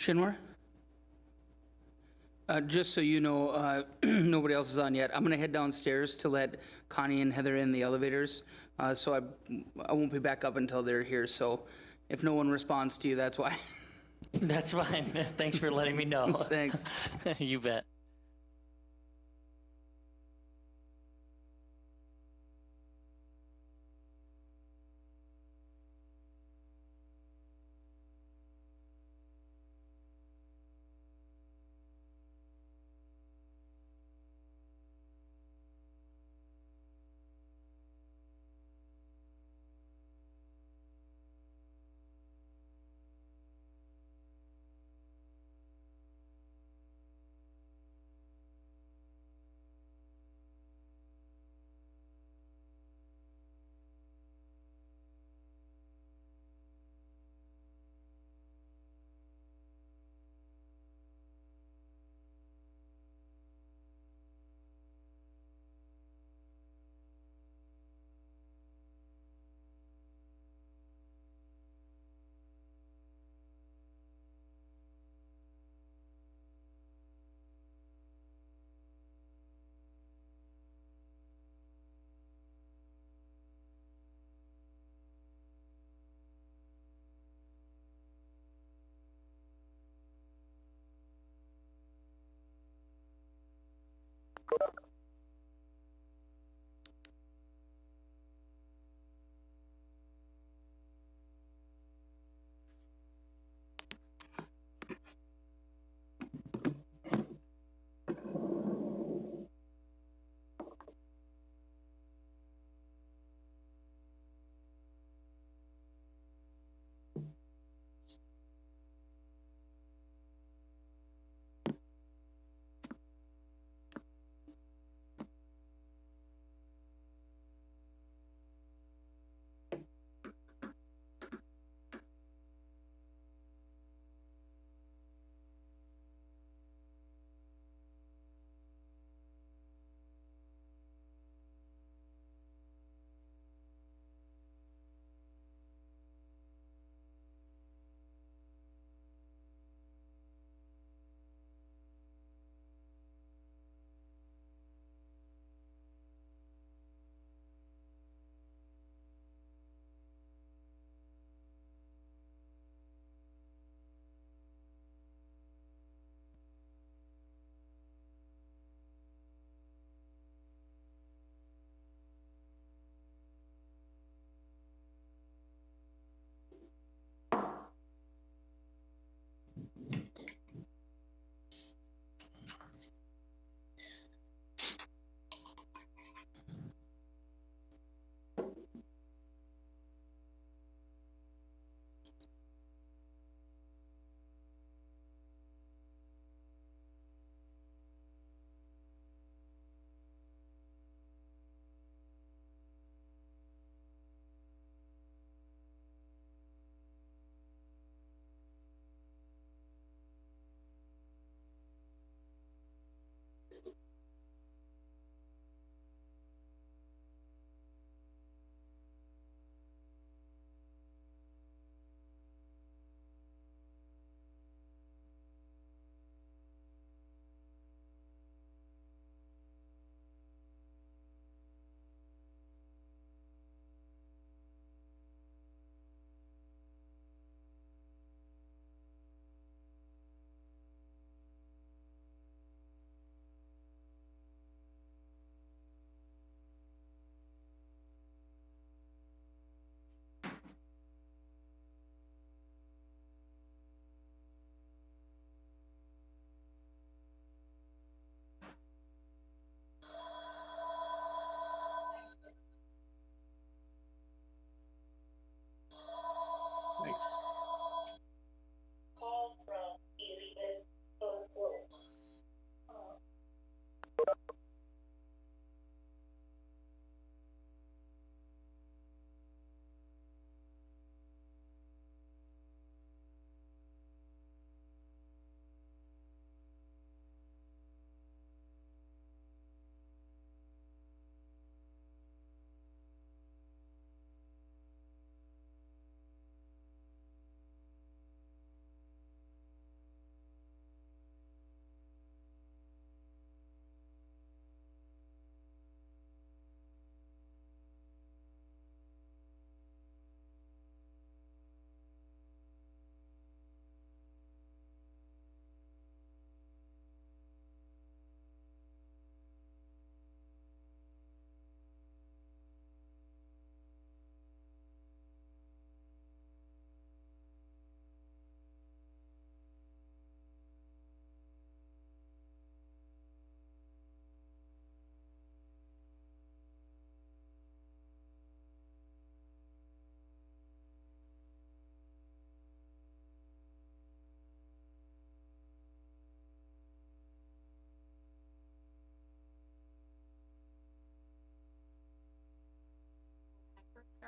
Shinwar? Just so you know, nobody else is on yet. I'm gonna head downstairs to let Connie and Heather in the elevators. So I won't be back up until they're here, so if no one responds to you, that's why. That's fine. Thanks for letting me know. Thanks. You bet.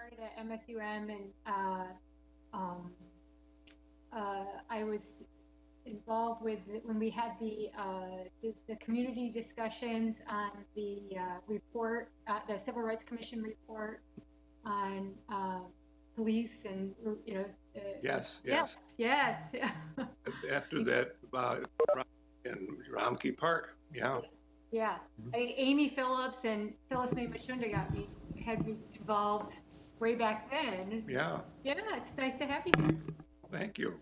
started at MSUM, and I was involved with when we had the community discussions on the report, the Civil Rights Commission report on police and Yes. yes. After that, in Romkey Park, yeah. Yeah, Amy Phillips and Phyllis May Machunda had me involved way back then. Yeah, Yeah, it's nice to have you here. thank you.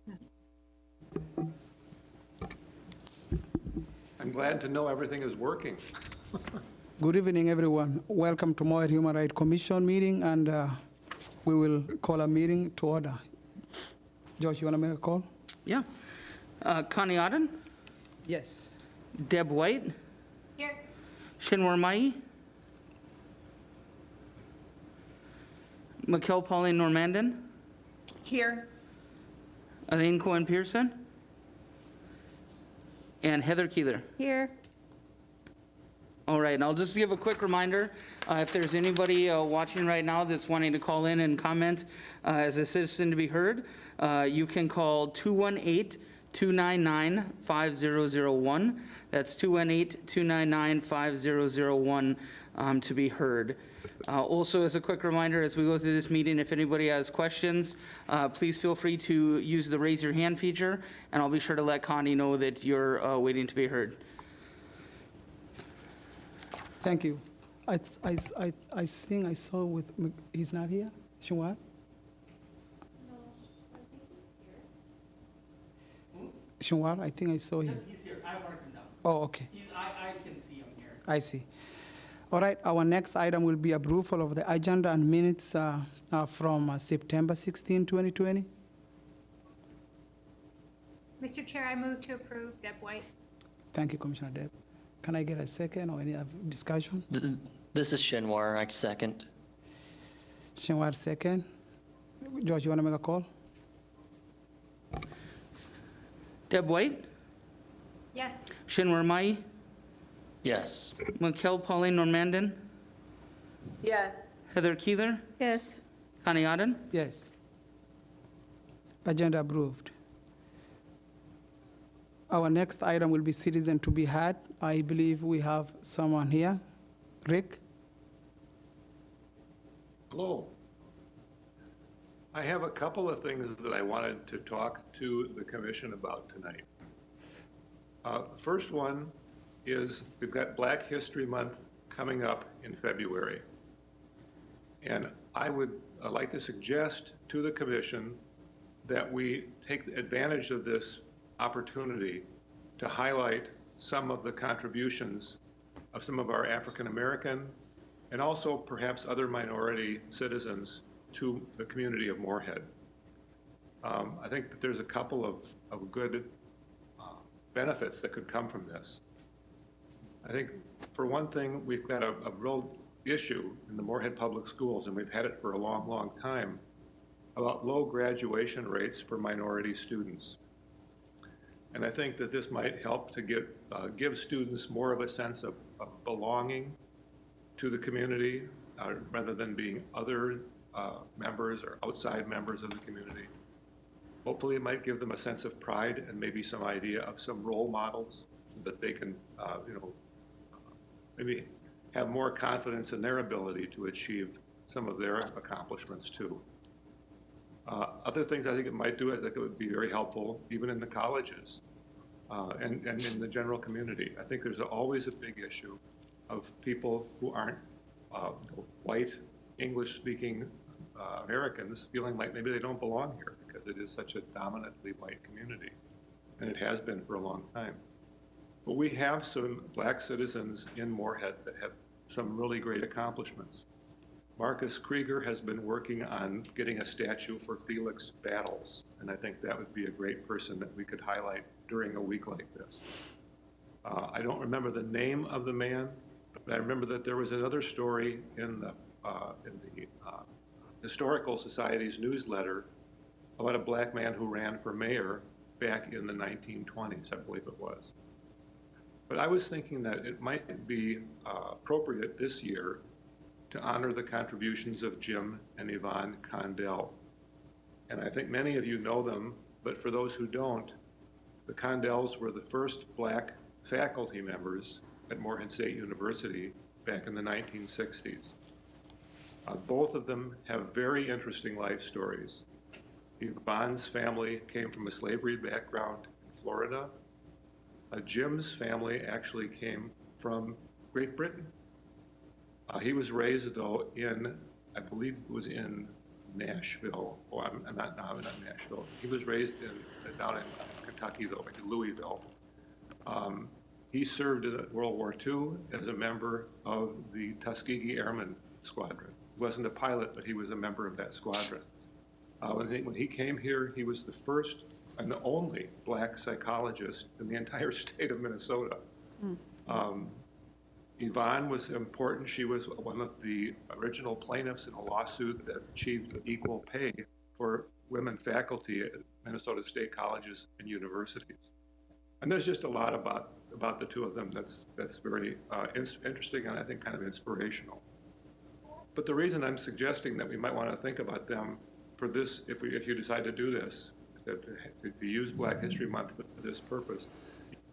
I'm glad to know everything is working. Good evening, everyone. Welcome to Moorhead Human Rights Commission meeting, and we will call a meeting to order. Josh, you want to make a call? Yeah. Connie Otten, Yes. Deb White, Here, Shinwar Mai, Mikkel Pauline Normandin, Here. Elaine Cohen Pearson, and Heather Keeler. Here. All right, and I'll just give a quick reminder, if there's anybody watching right now that's wanting to call in and comment as a citizen to be heard, you can call 218-299-5001. That's 218-299-5001 to be heard. Also, as a quick reminder, as we go through this meeting, if anybody has questions, please feel free to use the raise your hand feature, and I'll be sure to let Connie know that you're waiting to be heard. Thank you. I think I saw with, he's not here? Shinwar? Shinwar, I think I saw him. He's here. I marked him down. Oh, okay. I can see him here. I see. All right, our next item will be approval of the agenda and minutes from September 16, 2020. Mr. Chair, I move to approve Deb White. Thank you, Commissioner Deb. Can I get a second or any other discussion? This is Shinwar, I second. Shinwar, second. George, you want to make a call? Deb White, Yes. Shinwar Mai, Yes. Mikkel Pauline Normandin, Yes. Heather Keeler, Yes. Connie Otten. Yes. Agenda approved. Our next item will be citizen to be heard. I believe we have someone here. Rick? Hello. I have a couple of things that I wanted to talk to the commission about tonight. First one is we've got Black History Month coming up in February. And I would like to suggest to the commission that we take advantage of this opportunity to highlight some of the contributions of some of our African American and also perhaps other minority citizens to the community of Moorhead. I think that there's a couple of good benefits that could come from this. I think for one thing, we've got a real issue in the Moorhead Public Schools, and we've had it for a long, long time, about low graduation rates for minority students. And I think that this might help to give students more of a sense of belonging to the community rather than being other members or outside members of the community. Hopefully it might give them a sense of pride and maybe some idea of some role models that they can, maybe have more confidence in their ability to achieve some of their accomplishments too. Other things I think it might do, I think it would be very helpful, even in the colleges and in the general community. I think there's always a big issue of people who aren't white, English-speaking Americans feeling like maybe they don't belong here because it is such a dominantly white community, and it has been for a long time. But we have some Black citizens in Moorhead that have some really great accomplishments. Marcus Krieger has been working on getting a statue for Felix Battles, and I think that would be a great person that we could highlight during a week like this. I don't remember the name of the man, but I remember that there was another story in the Historical Society's newsletter about a Black man who ran for mayor back in the 1920s, I believe it was. But I was thinking that it might be appropriate this year to honor the contributions of Jim and Yvonne Condell. And I think many of you know them, but for those who don't, the Condells were the first black faculty members at Moorhead State University back in the 1960s. Both of them have very interesting life stories. Yvonne's family came from a slavery background in Florida. Jim's family actually came from Great Britain. He was raised, though, in, I believe it was in Nashville. Oh, I'm not Nashville. He was raised down in Kentucky, though, in Louisville. He served in World War II as a member of the Tuskegee Airmen Squadron. He wasn't a pilot, but he was a member of that squadron. When he came here, he was the first and the only black psychologist in the entire state of Minnesota. Yvonne was important. She was one of the original plaintiffs in a lawsuit that achieved equal pay for women faculty at Minnesota state colleges and universities. And there's just a lot about the two of them that's very interesting and I think kind of inspirational. But the reason I'm suggesting that we might want to think about them for this, if you decide to do this, to use Black History Month for this purpose,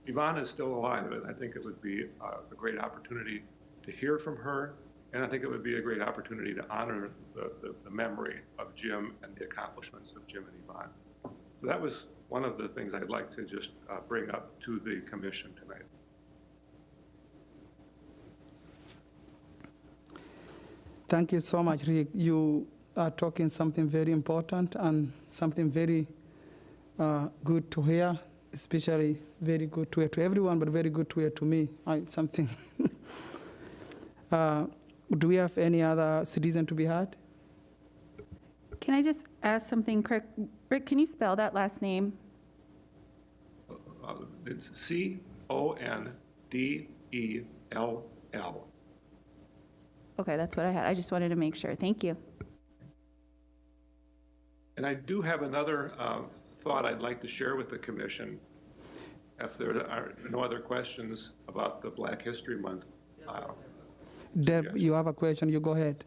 Yvonne is still alive, and I think it would be a great opportunity to hear from her, and I think it would be a great opportunity to honor the memory of Jim and the accomplishments of Jim and Yvonne. So that was one of the things I'd like to just bring up to the commission tonight. Thank you so much, Rick. You are talking something very important and something very good to hear, especially very good to hear to everyone, but very good to hear to me. Something. Do we have any other citizen to be heard? Can I just ask something quick? Rick, can you spell that last name? It's Condell. Okay, that's what I had. I just wanted to make sure. Thank you. And I do have another thought I'd like to share with the commission. If there are no other questions about the Black History Month. Deb, you have a question, you go ahead.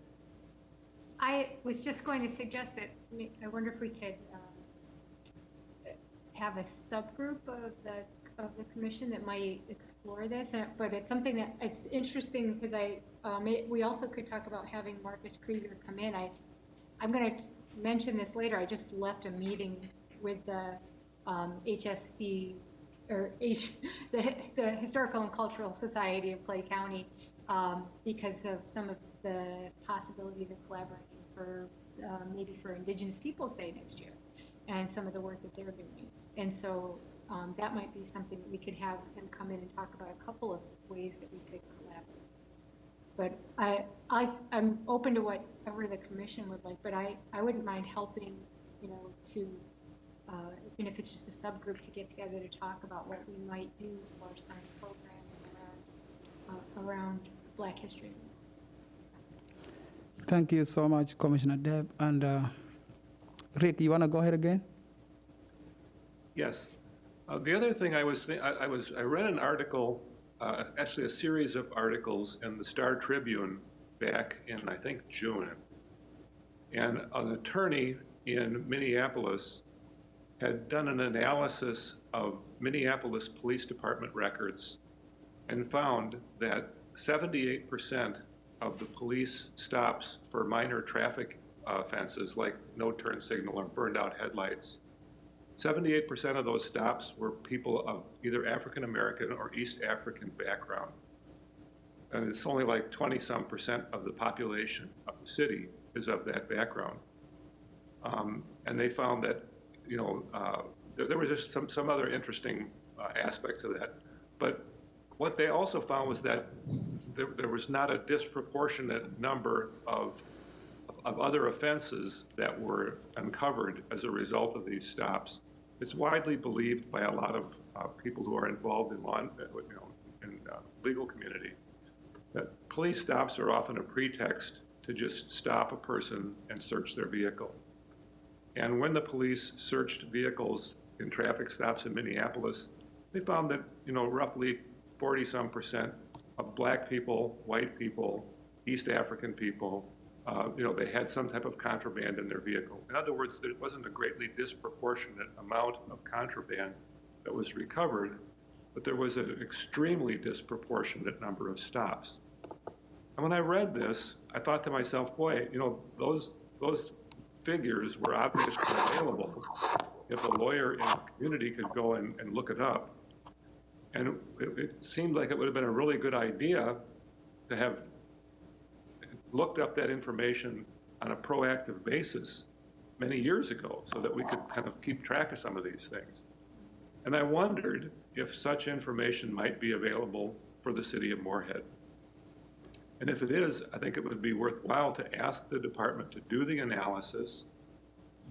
I was just going to suggest that, I wonder if we could have a subgroup of the commission that might explore this, but it's something that, it's interesting because we also could talk about having Marcus Krieger come in. I'm going to mention this later. I just left a meeting with the HSC, or the Historical and Cultural Society of Clay County, because of some of the possibilities of collaborating for maybe for Indigenous Peoples Day next year, and some of the work that they're doing. And so that might be something that we could have them come in and talk about, a couple of ways that we could collaborate. But I'm open to whatever the commission would like, but I wouldn't mind helping, to, even if it's just a subgroup, to get together to talk about what we might do for some programming around Black history. Thank you so much, Commissioner Deb. And Rick, you want to go ahead again? Yes. The other thing I read an article, actually a series of articles in the Star Tribune back in, I think, June. And an attorney in Minneapolis had done an analysis of Minneapolis Police Department records and found that 78% of the police stops for minor traffic offenses like no turn signal or burned out headlights, 78% of those stops were people of either African American or East African background. And it's only like 20-some% of the population of the city is of that background. And they found that, there was just some other interesting aspects of that. But what they also found was that there was not a disproportionate number of other offenses that were uncovered as a result of these stops. It's widely believed by a lot of people who are involved in legal community that police stops are often a pretext to just stop a person and search their vehicle. And when the police searched vehicles in traffic stops in Minneapolis, they found that roughly 40-some% of Black people, white people, East African people. They had some type of contraband in their vehicle. In other words, it wasn't a greatly disproportionate amount of contraband that was recovered, but there was an extremely disproportionate number of stops. And when I read this, I thought to myself, boy, those figures were obviously available if a lawyer in the community could go and look it up. And it seemed like it would have been a really good idea to have looked up that information on a proactive basis many years ago so that we could kind of keep track of some of these things. And I wondered if such information might be available for the city of Moorhead. And if it is, I think it would be worthwhile to ask the department to do the analysis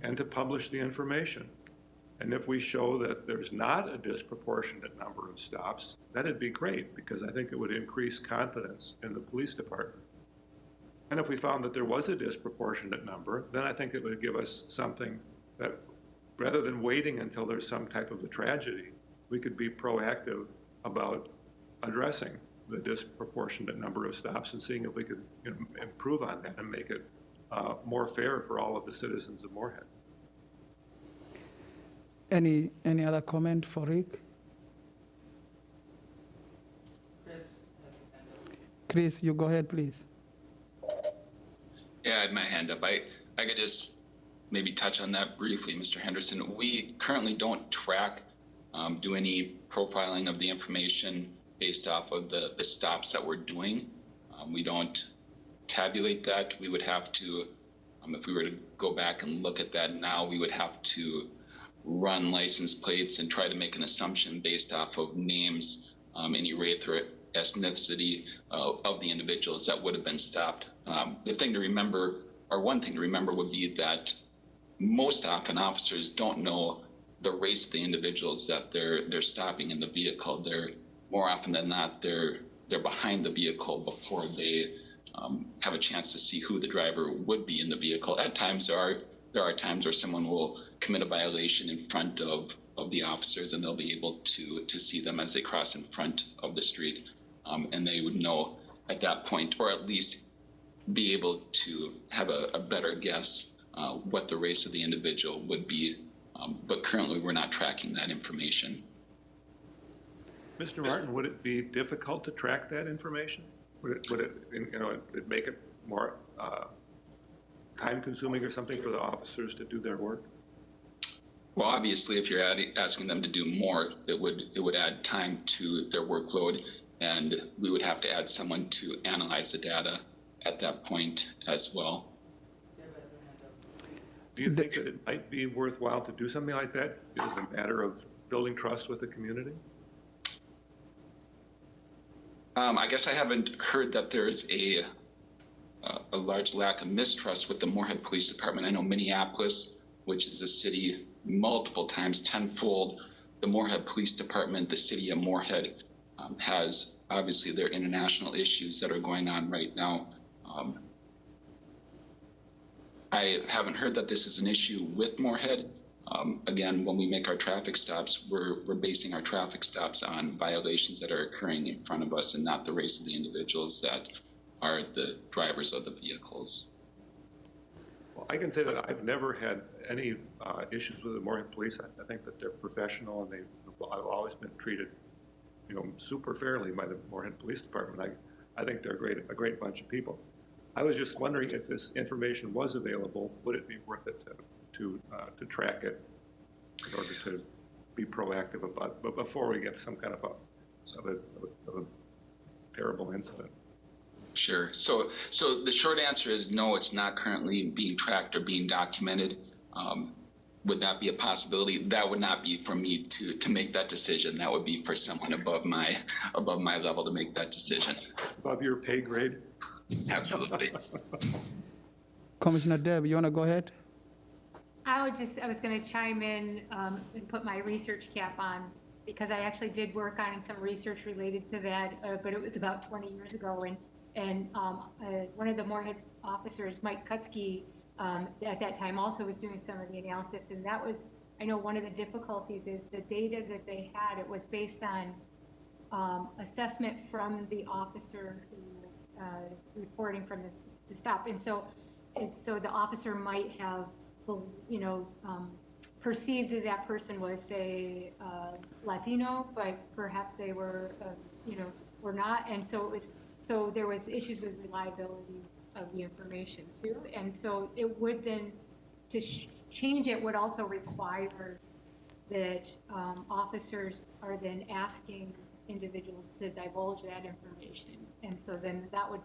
and to publish the information. And if we show that there's not a disproportionate number of stops, that'd be great, because I think it would increase confidence in the police department. And if we found that there was a disproportionate number, then I think it would give us something that, rather than waiting until there's some type of a tragedy, we could be proactive about addressing the disproportionate number of stops and seeing if we could improve on that and make it more fair for all of the citizens of Moorhead. Any other comment for Rick? Chris, you go ahead, please. Yeah, I had my hand up. I could just maybe touch on that briefly, Mr. Henderson. We currently don't track, do any profiling of the information based off of the stops that we're doing. We don't tabulate that. We would have to, if we were to go back and look at that now, we would have to run license plates and try to make an assumption based off of names, any race or ethnicity of the individuals that would have been stopped. The thing to remember, or one thing to remember, would be that most often officers don't know the race of the individuals that they're stopping in the vehicle. They're more often than not, they're behind the vehicle before they have a chance to see who the driver would be in the vehicle. At times there are times where someone will commit a violation in front of the officers, and they'll be able to see them as they cross in front of the street, and they would know at that point, or at least be able to have a better guess what the race of the individual would be. But currently we're not tracking that information. Mr. Martin, would it be difficult to track that information? Would it make it more time-consuming or something for the officers to do their work? Well, obviously, if you're asking them to do more, it would add time to their workload, and we would have to add someone to analyze the data at that point as well. Do you think that it might be worthwhile to do something like that? Is it a matter of building trust with the community? I guess I haven't heard that there's a large lack of mistrust with the Moorhead Police Department. I know Minneapolis, which is a city multiple times tenfold, the Moorhead Police Department, the city of Moorhead, has obviously their international issues that are going on right now. I haven't heard that this is an issue with Moorhead. Again, when we make our traffic stops, we're basing our traffic stops on violations that are occurring in front of us and not the race of the individuals that are the drivers of the vehicles. Well, I can say that I've never had any issues with the Moorhead Police. I think that they're professional, and I've always been treated, super fairly by the Moorhead Police Department. I think they're a great bunch of people. I was just wondering if this information was available, would it be worth it to track it in order to be proactive about it, but before we get some kind of a terrible incident. Sure. So the short answer is no, it's not currently being tracked or being documented. Would that be a possibility? That would not be for me to make that decision. That would be for someone above my level to make that decision. Above your pay grade? Absolutely. Commissioner Deb, you want to go ahead? I was going to chime in and put my research cap on, because I actually did work on some research related to that, but it was about 20 years ago. And one of the Moorhead officers, Mike Kutsky, at that time also was doing some of the analysis. And that was, I know one of the difficulties is the data that they had, it was based on assessment from the officer who was reporting from the stop. And so the officer might have, perceived that person was, say, Latino, but perhaps they were, were not. And so there was issues with reliability of the information too. And so it would then, to change it would also require that officers are then asking individuals to divulge that information. And so then that would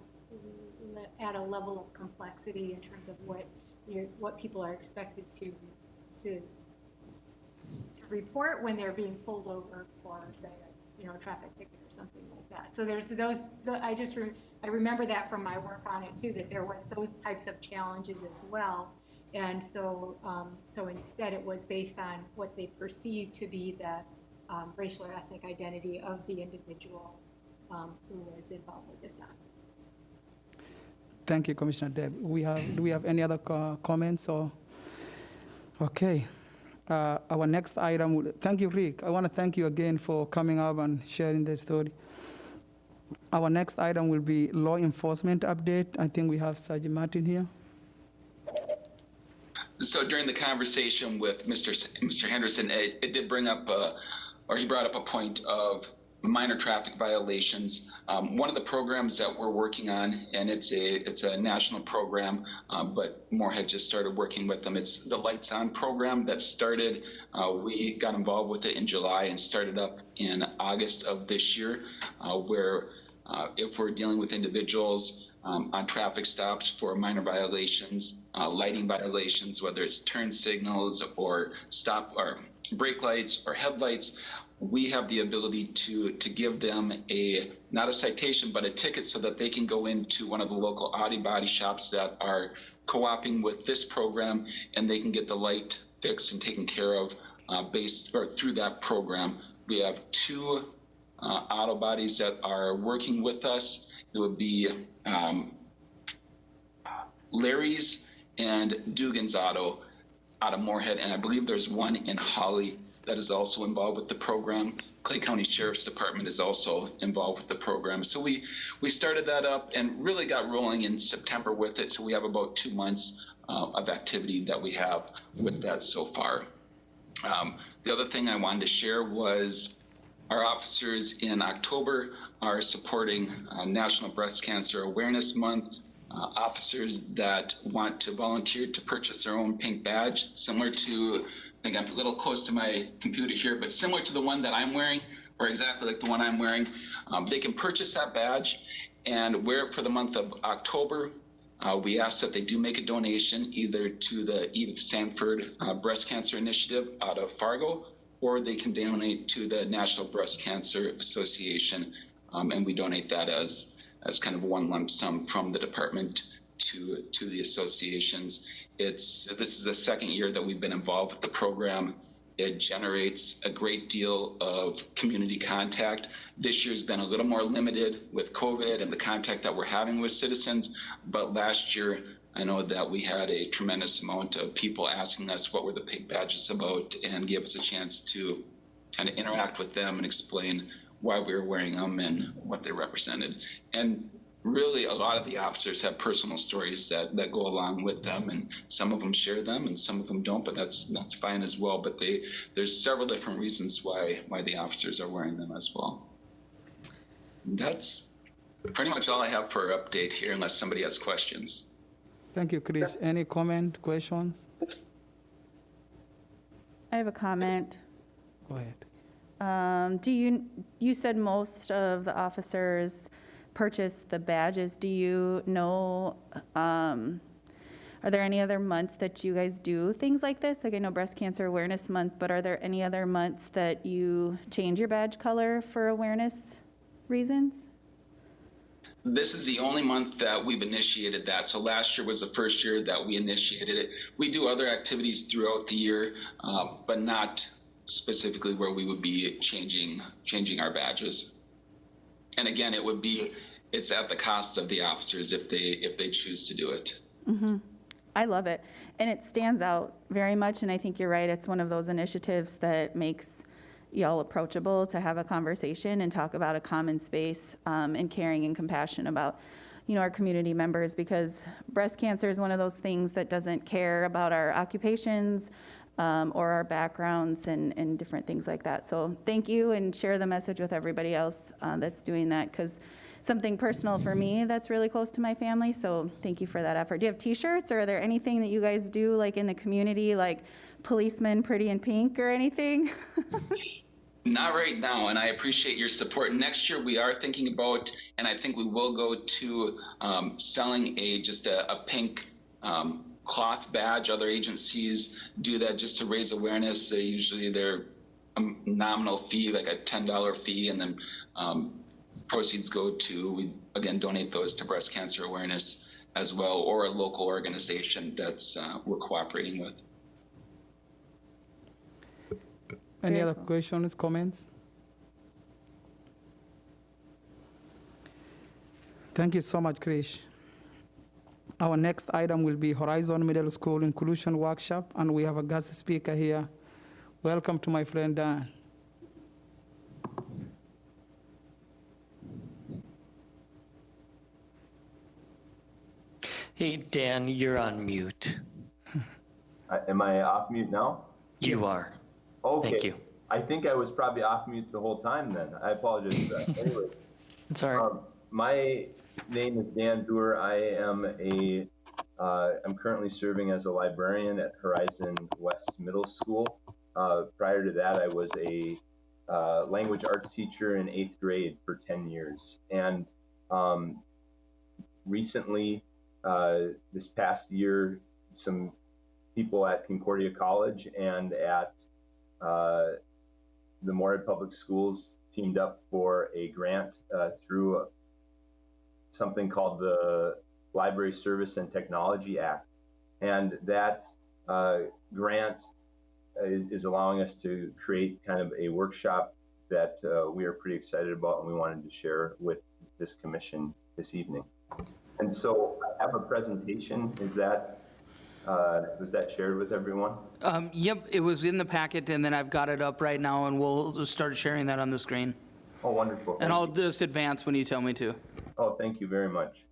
add a level of complexity in terms of what people are expected to report when they're being pulled over for, say, a traffic ticket or something like that. So there's those, I remember that from my work on it too, that there was those types of challenges as well. And so, so instead it was based on what they perceived to be the racial or ethnic identity of the individual who was involved with the stop. Thank you, Commissioner Deb. Do we have any other comments or? Okay. Our next item, thank you, Rick. I want to thank you again for coming up and sharing the story. Our next item will be law enforcement update. I think we have Sergeant Martin here. So during the conversation with Mr. Henderson, it did bring up, or he brought up a point of minor traffic violations. One of the programs that we're working on, and it's a national program, but Moorhead just started working with them. It's the Lights On program that started. We got involved with it in July and started up in August of this year, where if we're dealing with individuals on traffic stops for minor violations, lighting violations, whether it's turn signals or stop or brake lights or headlights, we have the ability to give them not a citation, but a ticket so that they can go into one of the local Audi body shops that are co-oping with this program, and they can get the light fixed and taken care of through that program. We have 2 auto bodies that are working with us. It would be Larry's and Dugan's Auto out of Moorhead, and I believe there's one in Holly that is also involved with the program. Clay County Sheriff's Department is also involved with the program. So we started that up and really got rolling in September with it. So we have about 2 months of activity that we have with that so far. The other thing I wanted to share was our officers in October are supporting National Breast Cancer Awareness Month. Officers that want to volunteer to purchase their own pink badge, similar to, I think I'm a little close to my computer here, but similar to the one that I'm wearing, or exactly like the one I'm wearing, they can purchase that badge and wear it for the month of October. We ask that they do make a donation either to the Edith Sanford Breast Cancer Initiative out of Fargo, or they can donate to the National Breast Cancer Association, and we donate that as kind of one lump sum from the department to the associations. This is the second year that we've been involved with the program. It generates a great deal of community contact. This year's been a little more limited with COVID and the contact that we're having with citizens, but last year I know that we had a tremendous amount of people asking us what were the pink badges about, and gave us a chance to kind of interact with them and explain why we were wearing them and what they represented. And really a lot of the officers have personal stories that go along with them, and some of them share them and some of them don't, but that's fine as well. But there's several different reasons why the officers are wearing them as well. That's pretty much all I have for an update here, unless somebody has questions. Thank you, Chris. Any comment, questions? I have a comment. Go ahead. You said most of the officers purchased the badges. Do you know, are there any other months that you guys do things like this? Like I know Breast Cancer Awareness Month, but are there any other months that you change your badge color for awareness reasons? This is the only month that we've initiated that. So last year was the first year that we initiated it. We do other activities throughout the year, but not specifically where we would be changing our badges. And again, it's at the cost of the officers if they choose to do it. Mm-hmm. I love it. And it stands out very much. And I think you're right. It's one of those initiatives that makes y'all approachable to have a conversation and talk about a common space and caring and compassion about our community members, because breast cancer is one of those things that doesn't care about our occupations or our backgrounds and different things like that. So thank you, and share the message with everybody else that's doing that, because something personal for me that's really close to my family. So thank you for that effort. Do you have t-shirts, or are there anything that you guys do like in the community, like policemen pretty in pink or anything? Not right now, and I appreciate your support. Next year, we are thinking about, and I think we will go to selling just a pink cloth badge. Other agencies do that just to raise awareness. Usually they're a nominal fee, like a $10 fee, and then proceeds go to, we again donate those to breast cancer awareness as well, or a local organization that's we're cooperating with. Any Very other cool. questions, comments? Thank you so much, Krish. Our next item will be Horizon Middle School Inclusion Workshop, and we have a guest speaker here. Welcome to my friend Dan. Hey, Dan, you're on mute. Am I off mute now? You are. Okay. Thank you. I think I was probably off mute the whole time then. I apologize for that. Anyway, It's all right. my name is Dan Doer. I am I'm currently serving as a librarian at Horizon West Middle School. Prior to that, I was a language arts teacher in 8th grade for 10 years. And recently, this past year, some people at Concordia College and at the Moorhead Public Schools teamed up for a grant through something called the Library Service and Technology Act. And that grant is allowing us to create kind of a workshop that we are pretty excited about, and we wanted to share with this commission this evening. And so I have a presentation. Was that shared with everyone? Yep, it was in the packet, and then I've got it up right now, and we'll just start sharing that on the screen. Oh, wonderful. And Thank I'll you. just advance when you tell me to. Oh, thank you very much.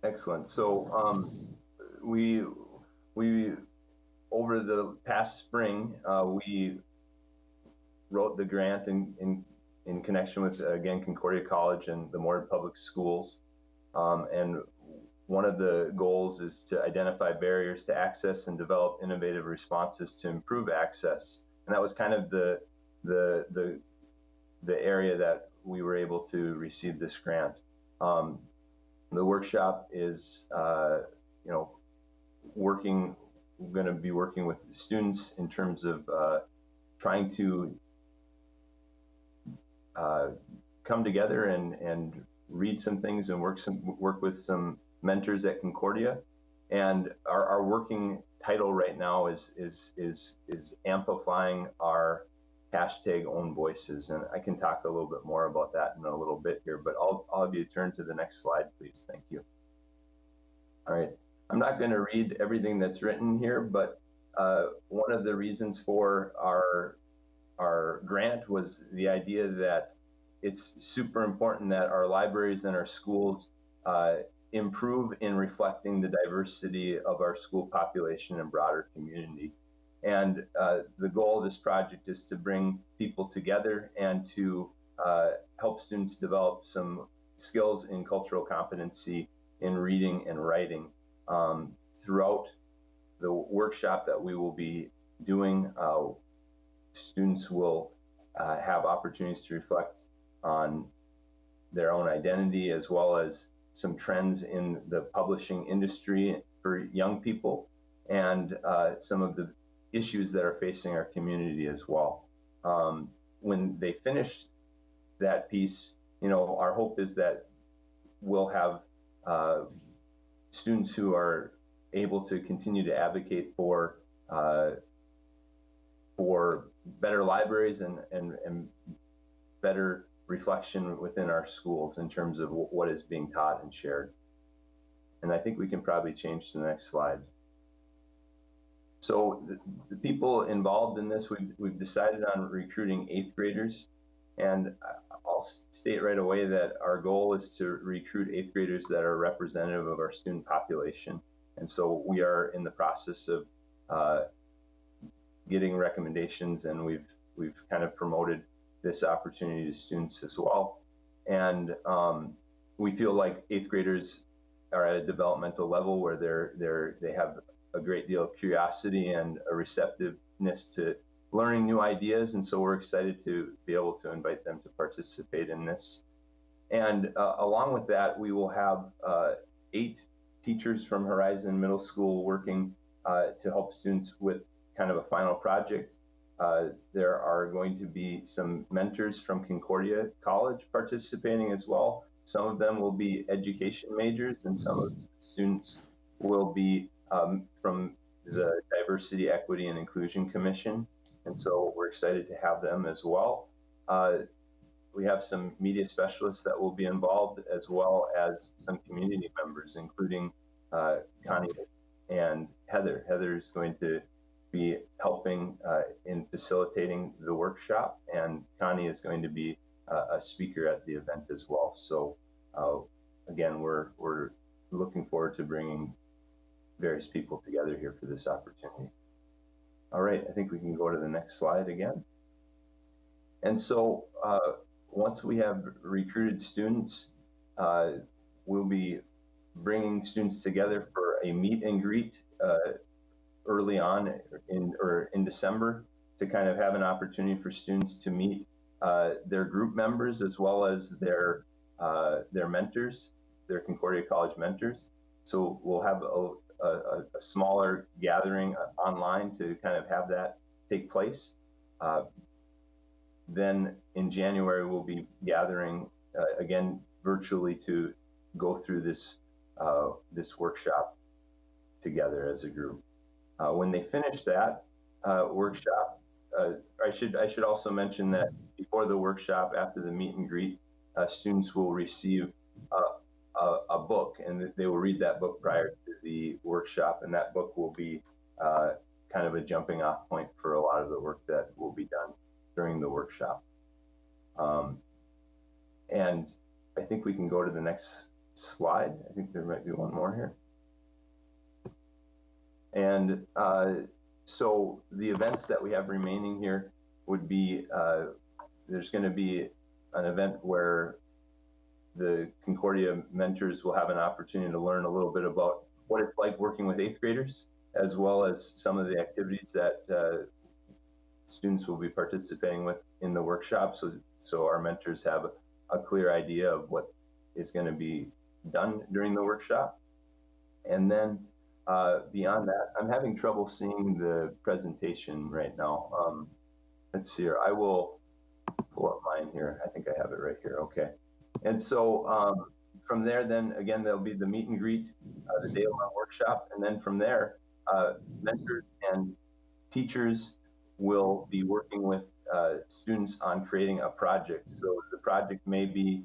Excellent. So we over the past spring, we wrote the grant in connection with, again, Concordia College and the Moorhead Public Schools. And one of the goals is to identify barriers to access and develop innovative responses to improve access. And that was kind of the area that we were able to receive this grant. The workshop is, going to be working with students in terms of trying to come together and read some things and work with some mentors at Concordia. And our working title right now is amplifying our hashtag own voices. And I can talk a little bit more about that in a little bit here, but I'll have you turn to the next slide, please. Thank you. All right. I'm not going to read everything that's written here, but one of the reasons for our grant was the idea that it's super important that our libraries and our schools improve in reflecting the diversity of our school population and broader community. And the goal of this project is to bring people together and to help students develop some skills in cultural competency in reading and writing. Throughout the workshop that we will be doing, students will have opportunities to reflect on their own identity, as well as some trends in the publishing industry for young people, and some of the issues that are facing our community as well. When they finish that piece, our hope is that we'll have students who are able to continue to advocate for better libraries and better reflection within our schools in terms of what is being taught and shared. And I think we can probably change to the next slide. So the people involved in this, we've decided on recruiting 8th graders. And I'll state right away that our goal is to recruit 8th graders that are representative of our student population. And so we are in the process of getting recommendations, and we've kind of promoted this opportunity to students as well. And we feel like 8th graders are at a developmental level where they have a great deal of curiosity and a receptiveness to learning new ideas. And so we're excited to be able to invite them to participate in this. And along with that, we will have 8 teachers from Horizon Middle School working to help students with kind of a final project. There are going to be some mentors from Concordia College participating as well. Some of them will be education majors, and some of the students will be from the Diversity, Equity, and Inclusion Commission. And so we're excited to have them as well. We have some media specialists that will be involved, as well as some community members, including Connie and Heather. Heather is going to be helping in facilitating the workshop, and Connie is going to be a speaker at the event as well. So again, we're looking forward to bringing various people together here for this opportunity. All right, I think we can go to the next slide again. And so once we have recruited students, we'll be bringing students together for a meet and greet early on in December, to kind of have an opportunity for students to meet their group members, as well as their mentors, their Concordia College mentors. So we'll have a smaller gathering online to kind of have that take place. Then in January, we'll be gathering again virtually to go through this workshop together as a group. When they finish that workshop, I should also mention that before the workshop, after the meet and greet, students will receive a book, and they will read that book prior to the workshop, and that book will be kind of a jumping off point for a lot of the work that will be done during the workshop. And I think we can go to the next slide. I think there might be one more here. And so the events that we have remaining here would be, there's going to be an event where the Concordia mentors will have an opportunity to learn a little bit about what it's like working with 8th graders, as well as some of the activities that students will be participating with in the workshop. So our mentors have a clear idea of what is going to be done during the workshop. And then beyond that, I'm having trouble seeing the presentation right now. Let's see here. I will pull up mine here. I think I have it right here. Okay. And so from there, then again, there'll be the meet and greet, the day-long workshop. And then from there, mentors and teachers will be working with students on creating a project. So the project may be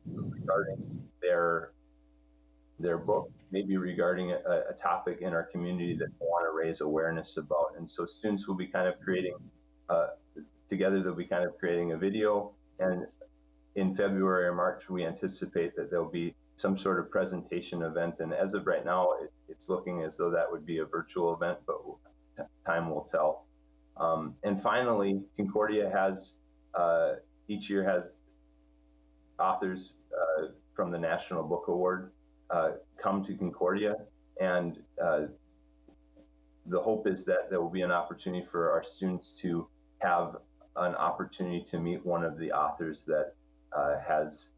regarding their book, maybe regarding a topic in our community that they want to raise awareness about. And so students will be kind of creating, together they'll be kind of creating a video. And in February or March, we anticipate that there'll be some sort of presentation event. And as of right now, it's looking as though that would be a virtual event, but time will tell. And finally, Concordia has, each year has authors from the National Book Award come to Concordia. And the hope is that there will be an opportunity for our students to have an opportunity to meet one of the authors that has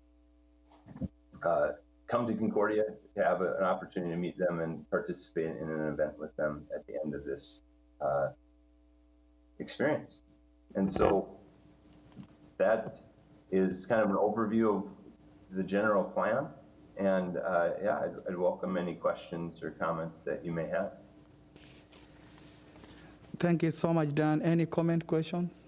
come to Concordia, to have an opportunity to meet them and participate in an event with them at the end of this experience. And so that is kind of an overview of the general plan. And yeah, I'd welcome any questions or comments that you may have. Thank you so much, Dan. Any comment, questions?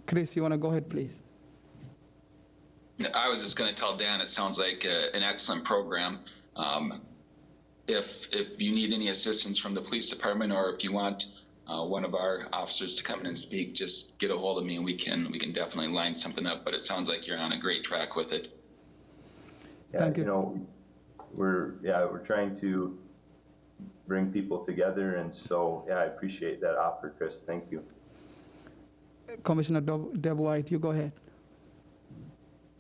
Chris, you want to go ahead, please? Yeah, I was just going to tell Dan, it sounds like an excellent program. If you need any assistance from the police department, or if you want one of our officers to come in and speak, just get a hold of me and we can definitely line something up. But it sounds like you're on a great track with it. Yeah, Thank you. you know, we're trying to bring people together, and so I appreciate that offer, Chris. Thank you. Commissioner Deb White, you go ahead.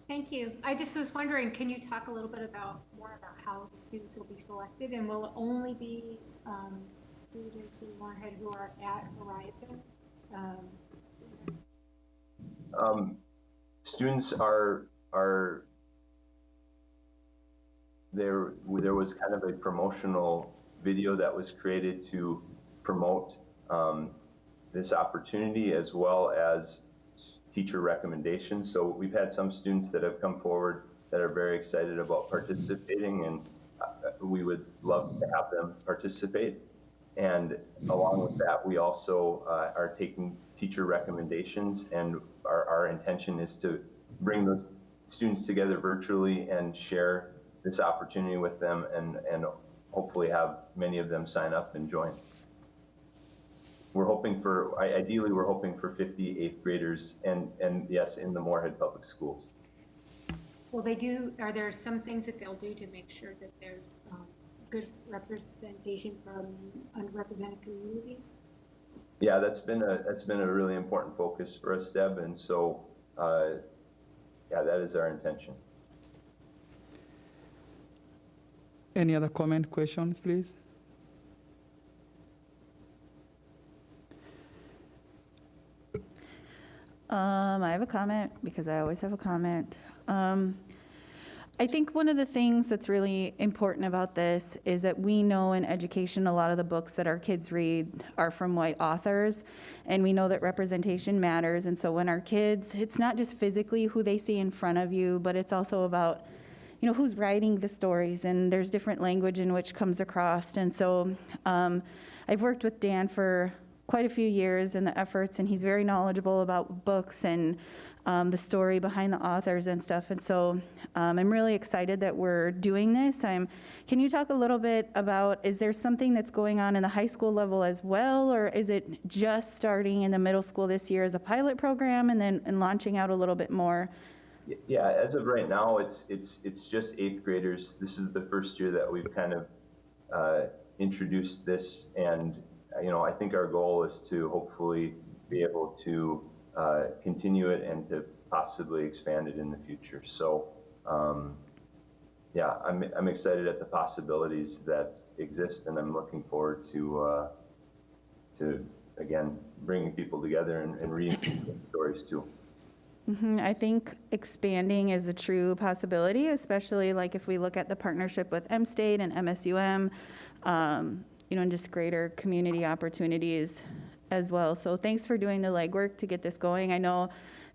Thank you. I just was wondering, can you talk a little bit more about how the students will be selected, and will it only be students in Moorhead who are at Horizon? Students are there was kind of a promotional video that was created to promote this opportunity, as well as teacher recommendations. So we've had some students that have come forward that are very excited about participating, and we would love to have them participate. And along with that, we also are taking teacher recommendations, and our intention is to bring those students together virtually and share this opportunity with them, and hopefully have many of them sign up and join. We're hoping for, ideally, we're hoping for 50 eighth graders, and yes, in the Moorhead Public Schools. Will are there some things that they'll do to make sure that there's good representation from underrepresented communities? Yeah, that's been a really important focus for us, Deb, and so yeah, that is our intention. Any other comment, questions, please? I have a comment because I always have a comment. I think one of the things that's really important about this is that we know in education a lot of the books that our kids read are from white authors, and we know that representation matters. And so when our kids, it's not just physically who they see in front of you, but it's also about, you know, who's writing the stories, and there's different language in which comes across. And so I've worked with Dan for quite a few years in the efforts, and he's very knowledgeable about books and the story behind the authors and stuff. And so I'm really excited that we're doing this. Can you talk a little bit about, is there something that's going on in the high school level as well, or is it just starting in the middle school this year as a pilot program and then launching out a little bit more? Yeah, as of right now, it's just eighth graders. This is the first year that we've kind of introduced this, and you know, I think our goal is to hopefully be able to continue it and to possibly expand it in the future. So yeah, I'm excited at the possibilities that exist, and I'm looking forward to again bringing people together and reading stories too. I think expanding is a true possibility, especially like if we look at the partnership with M-State and MSUM, you know, and just greater community opportunities as well. So thanks for doing the legwork to get this going. I know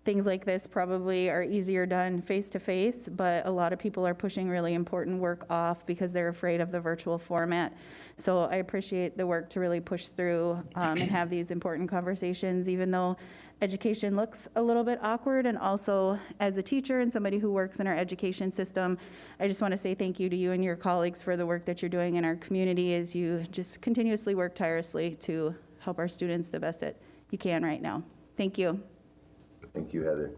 things like this probably are easier done face-to-face, but a lot of people are pushing really important work off because they're afraid of the virtual format. So I appreciate the work to really push through and have these important conversations, even though education looks a little bit awkward. And also, as a teacher and somebody who works in our education system, I just want to say thank you to you and your colleagues for the work that you're doing in our community as you just continuously work tirelessly to help our students the best that you can right now. Thank you. Thank you, Heather.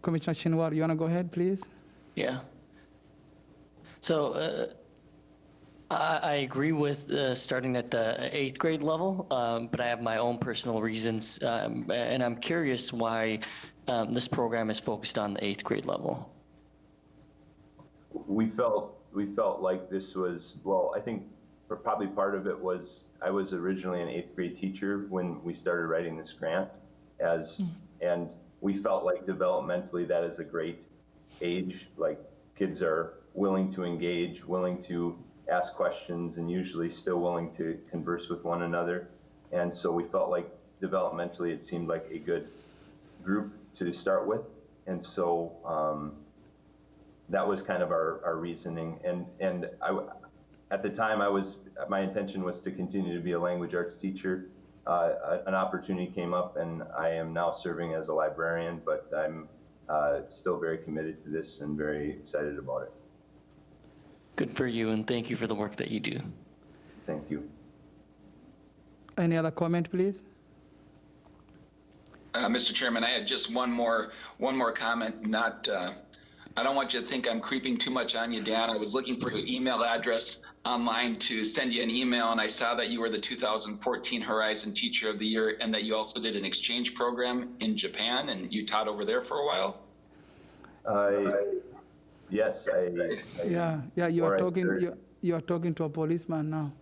Commissioner Shinwar, you want to go ahead, please? Yeah. So I agree with starting at the 8th grade level, but I have my own personal reasons, and I'm curious why this program is focused on the 8th grade level. We felt like this was, well, I think probably part of it was I was originally an 8th grade teacher when we started writing this grant, and we felt like developmentally that is a great age. Like kids are willing to engage, willing to ask questions, and usually still willing to converse with one another. And so we felt like developmentally it seemed like a good group to start with. And so that was kind of our reasoning. And at the time, my intention was to continue to be a language arts teacher. An opportunity came up, and I am now serving as a librarian, but I'm still very committed to this and very excited about it. Good for you, and thank you for the work that you do. Thank you. Any other comment, please? Mr. Chairman, I had just one more comment. I don't want you to think I'm creeping too much on you, Dan. I was looking for your email address online to send you an email, and I saw that you were the 2014 Horizon Teacher of the Year, and that you also did an exchange program in Japan, and you taught over there for a while. Yes, Yeah, you are talking. You are talking to a policeman now.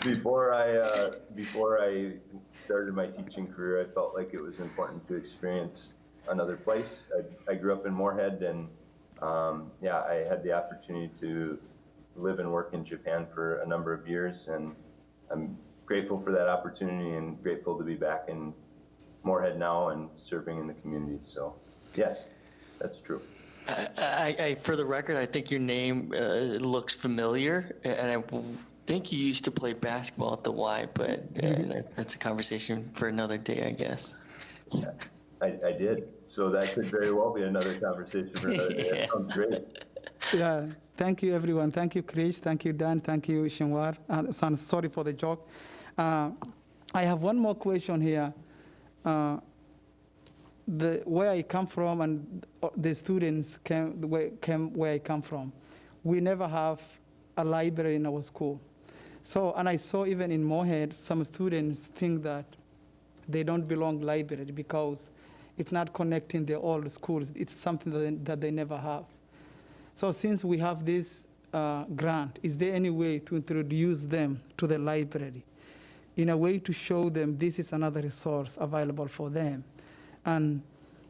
Before I started my teaching career, I felt like it was important to experience another place. I grew up in Moorhead, and I had the opportunity to live and work in Japan for a number of years, and I'm grateful for that opportunity and grateful to be back in Moorhead now and serving in the community. So, yes, that's true. For the record, I think your name looks familiar, and I think you used to play basketball at the Y, but that's a conversation for another day, I guess. I did. So that could very well be another conversation for another day. That sounds great. Yeah, thank you, everyone. Thank you, Krish. Thank you, Dan. Thank you, Shinwar. Sorry for the joke. I have one more question here. Where I come from and the students came where I come from, we never have a library in our school. So, and I saw even in Moorhead, some students think that they don't belong library because it's not connecting their old schools. It's something that they never have. So since we have this grant, is there any way to introduce them to the library in a way to show them this is another resource available for them? And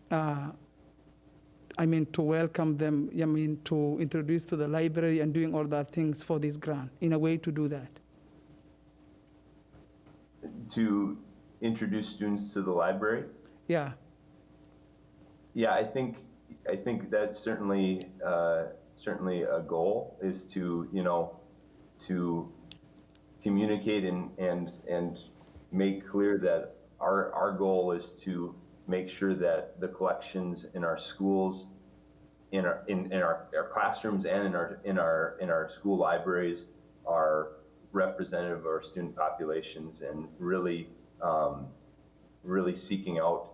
to welcome them, to introduce to the library and doing all that things for this grant, in a way to do that. To introduce students to the library? Yeah. Yeah, I think that's certainly a goal, is to to communicate and make clear that our goal is to make sure that the collections in our schools, in our classrooms, and in our school libraries are representative of our student populations, and really seeking out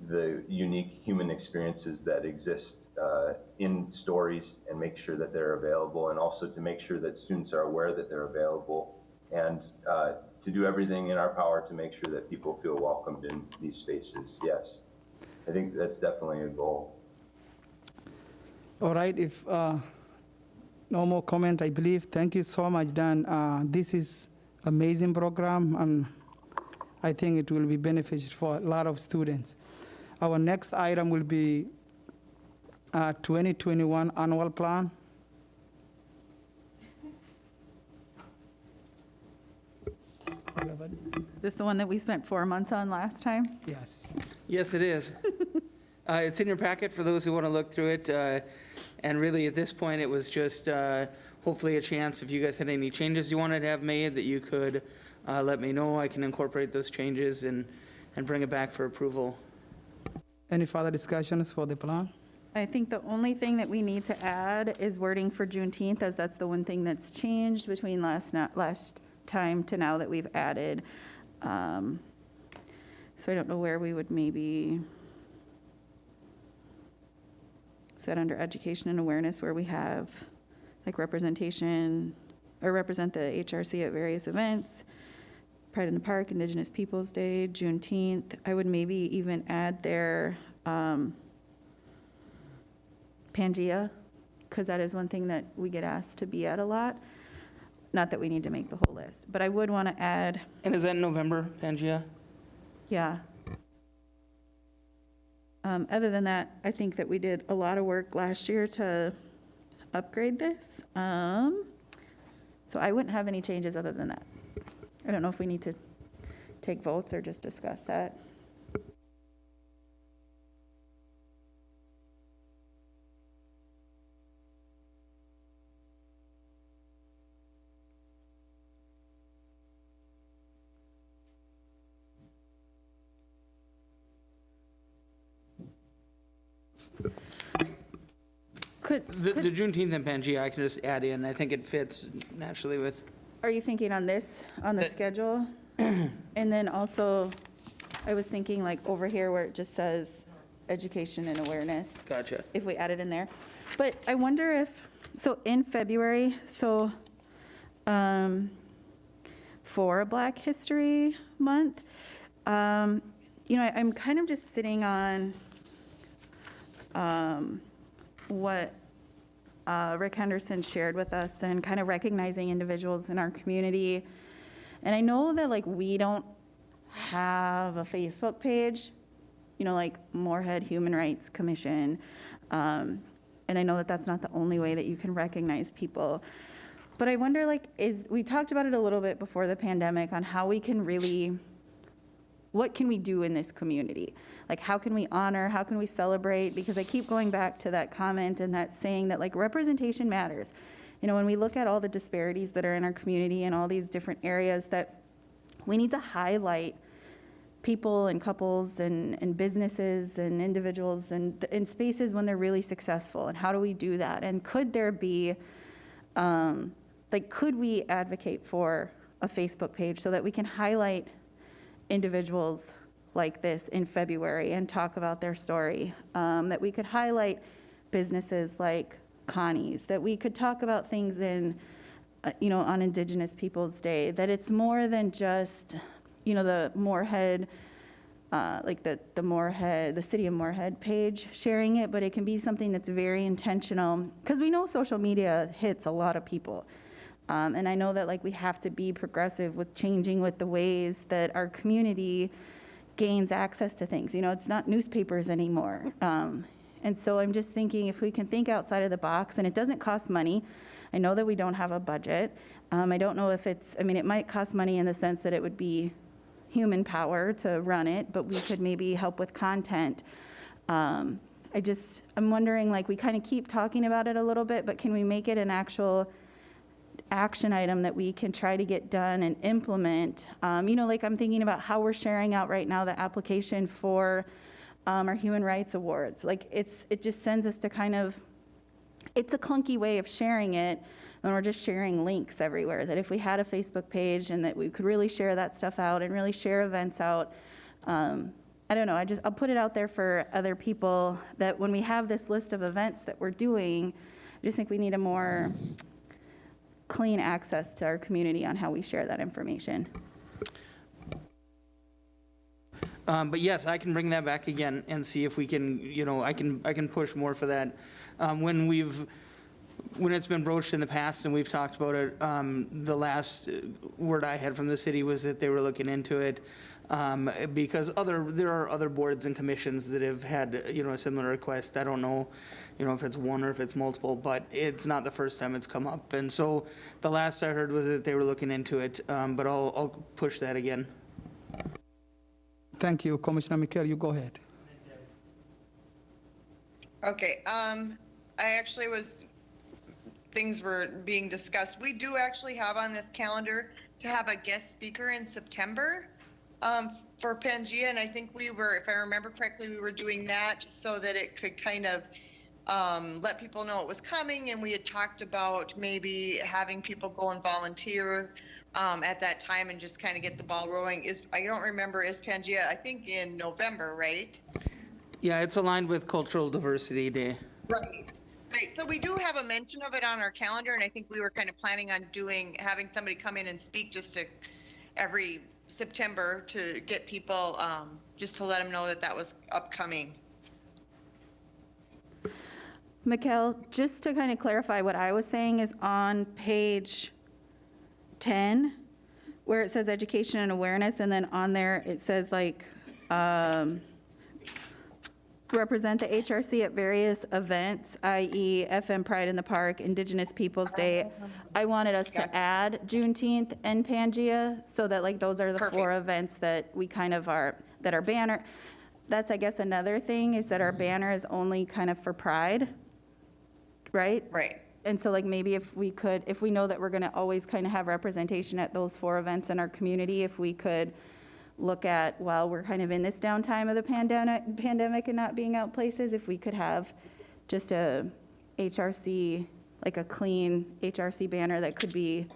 the unique human experiences that exist in stories, and make sure that they're available, and also to make sure that students are aware that they're available, and to do everything in our power to make sure that people feel welcomed in these spaces. Yes, I think that's definitely a goal. All right, if no more comment, I believe. Thank you so much, Dan. This is amazing program, and I think it will be beneficial for a lot of students. Our next item will be 2021 annual plan. Is this the one that we spent 4 months on last time? Yes. Yes, it is. It's in your packet for those who want to look through it. And really, at this point, it was just hopefully a chance, if you guys had any changes you wanted to have made, that you could let me know. I can incorporate those changes and bring it back for approval. Any further discussions for the plan? I think the only thing that we need to add is wording for Juneteenth, as that's the one thing that's changed between last time to now that we've added. So I don't know where we would maybe set under education and awareness, where we have like representation or represent the HRC at various events, Pride in the Park, Indigenous Peoples Day, Juneteenth. I would maybe even add their Pangea, because that is one thing that we get asked to be at a lot. Not that we need to make the whole list, but I would want to add. And is that in November, Pangea? Yeah. Other than that, I think that we did a lot of work last year to upgrade this. So I wouldn't have any changes other than that. I don't know if we need to take votes or just discuss that. The Juneteenth and Pangea, I can just add in. I think it fits naturally with. Are you thinking on this, on the schedule? And then also, I was thinking like over here where it just says education and awareness. Gotcha. If we add it in there. But I wonder if, so in February, so for Black History Month, you know, I'm kind of just sitting on what Rick Henderson shared with us and kind of recognizing individuals in our community. And I know that like we don't have a Facebook page, you know, like Moorhead Human Rights Commission. And I know that that's not the only way that you can recognize people. But I wonder, like, we talked about it a little bit before the pandemic on how we can really, what can we do in this community? Like, how can we honor, how can we celebrate? Because I keep going back to that comment and that saying that, like, representation matters. You know, when we look at all the disparities that are in our community and all these different areas, that we need to highlight people and couples and businesses and individuals and in spaces when they're really successful. And how do we do that? And could there be, like, could we advocate for a Facebook page so that we can highlight individuals like this in February and talk about their story? That we could highlight businesses like Connie's, that we could talk about things in, you know, on Indigenous Peoples Day, that it's more than just, you know, the Moorhead, like the Moorhead, the City of Moorhead page sharing it, but it can be something that's very intentional, because we know social media hits a lot of people. And I know that like we have to be progressive with changing with the ways that our community gains access to things. You know, it's not newspapers anymore. And so I'm just thinking if we can think outside of the box, and it doesn't cost money. I know that we don't have a budget. I don't know if it's, I mean, it might cost money in the sense that it would be human power to run it, but we could maybe help with content. I'm wondering, like, we kind of keep talking about it a little bit, but can we make it an actual action item that we can try to get done and implement? You know, like I'm thinking about how we're sharing out right now the application for our Human Rights Awards. Like it just sends us to kind of, it's a clunky way of sharing it, and we're just sharing links everywhere. That if we had a Facebook page and that we could really share that stuff out and really share events out. I don't know, I'll put it out there for other people that when we have this list of events that we're doing, I just think we need a more clean access to our community on how we share that information. But yes, I can bring that back again and see if we can, you know, I can push more for that. When it's been broached in the past and we've talked about it, the last word I had from the city was that they were looking into it, because there are other boards and commissions that have had, you know, a similar request. I don't know, you know, if it's one or if it's multiple, but it's not the first time it's come up. And so the last I heard was that they were looking into it, but I'll push that again. Thank you, Commissioner Mikel, you go ahead. Okay, I actually things were being discussed. We do actually have on this calendar to have a guest speaker in September for Pangea, and I think we were, if I remember correctly, we were doing that so that it could kind of let people know it was coming, and we had talked about maybe having people go and volunteer at that time and just kind of get the ball rolling. I don't remember, is Pangea, I think in November, right? Yeah, it's aligned with Cultural Diversity Day. Right. Right, so we do have a mention of it on our calendar, and I think we were kind of planning on having somebody come in and speak just every September to get people, just to let them know that that was upcoming. Mikel, just to kind of clarify what I was saying is on page 10, where it says education and awareness, and then on there it says like, represent the HRC at various events, i.e. FM Pride in the Park, Indigenous Peoples Day. I wanted us to add Juneteenth and Pangea so that like those are the Perfect. 4 events that we kind of are, that our banner, that's I guess another thing is that our banner is only kind of for Pride, right? Right. And so like maybe if we know that we're gonna always kind of have representation at those 4 events in our community, if we could look at, while we're kind of in this downtime of the pandemic and not being out places, if we could have just a HRC, like a clean HRC banner that could be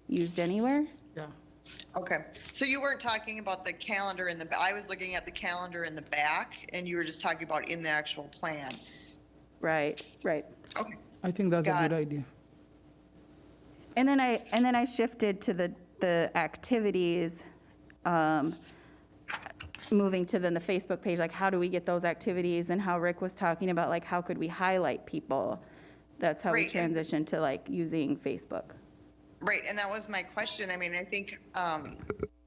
used anywhere. Yeah. Okay, so you weren't talking about the calendar in the, I was looking at the calendar in the back, and you were just talking about in the actual plan. Right, right. Okay, I think that's a Got good it. idea. And then I shifted to the activities, moving to then the Facebook page, like how do we get those activities, and how Rick was talking about like how could we highlight people. That's how we Right, and- transitioned to like using Facebook. right, and that was my question. I mean, I think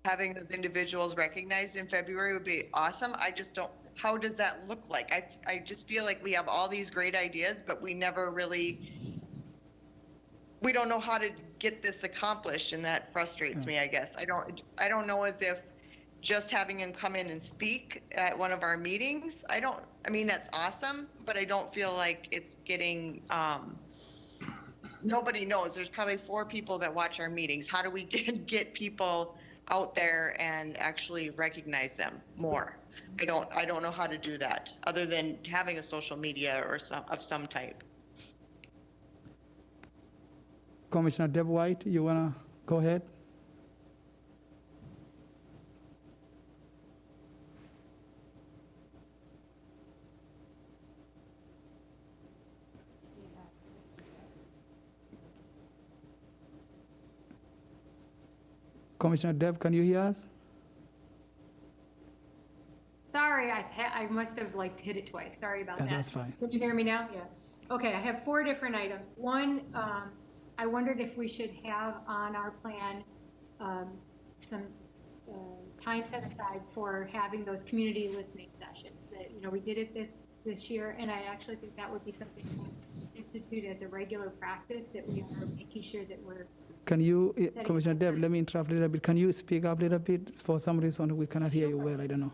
having those individuals recognized in February would be awesome. I just don't, how does that look like? I just feel like we have all these great ideas, but we never really, we don't know how to get this accomplished, and that frustrates me, I guess. I don't know as if just having him come in and speak at one of our meetings, I mean, that's awesome, but I don't feel like it's getting, nobody knows. There's probably 4 people that watch our meetings. How do we get people out there and actually recognize them more? I don't know how to do that, other than having a social media or of some type. Commissioner Deb White, you want to go ahead? Commissioner Deb, can you hear us? Sorry, I must have like hit it twice. Sorry about Yeah, that. that's fine. Can you hear me now? Yeah. Okay, I have 4 different items. One, I wondered if we should have on our plan some time set aside for having those community listening sessions. That, you know, we did it this year, and I actually think that would be something to institute as a regular practice, that we are making sure that we're. Can you, Setting Commissioner some Deb, time. let me interrupt a little bit. Can you speak up a little bit? For some reason, we cannot hear you well. I don't know.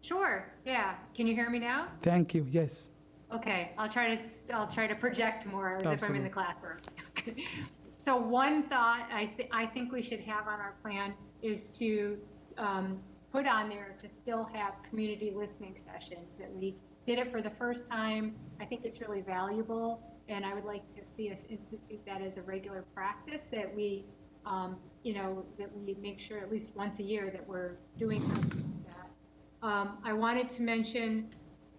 Sure, yeah. Can you hear me now? Thank you. Yes. Okay, I'll try to project more as if I'm in the Absolutely. classroom. So one thought I think we should have on our plan is to put on there to still have community listening sessions, that we did it for the first time. I think it's really valuable, and I would like to see us institute that as a regular practice, that we, you know, that we make sure at least once a year that we're doing something like that. I wanted to mention,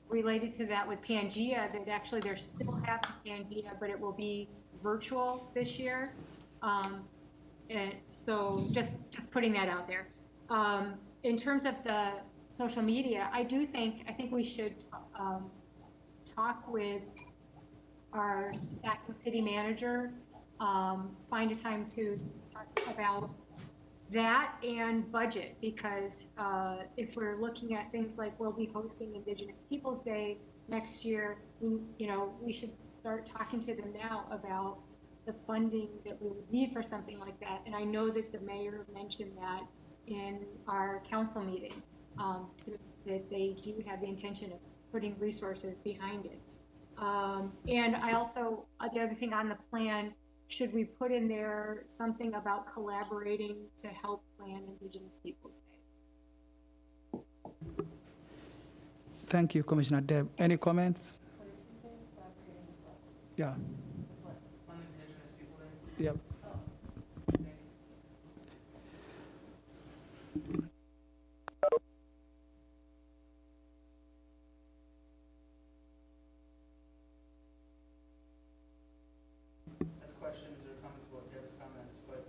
related to that with Pangea, that actually they're still having Pangea, but it will be virtual this year. And so just putting that out there. In terms of the social media, I think we should talk with our acting city manager, find a time to talk about that and budget, because if we're looking at things like we'll be hosting Indigenous Peoples Day next year, we should start talking to them now about the funding that we would need for something like that. And I know that the mayor mentioned that in our council meeting, that they do have the intention of putting resources behind it. And I also, the other thing on the plan, should we put in there something about collaborating to help plan Indigenous Peoples Day? Thank you, Commissioner Deb. Any comments? Yeah. Yep. As questions or comments about Deb's comments, but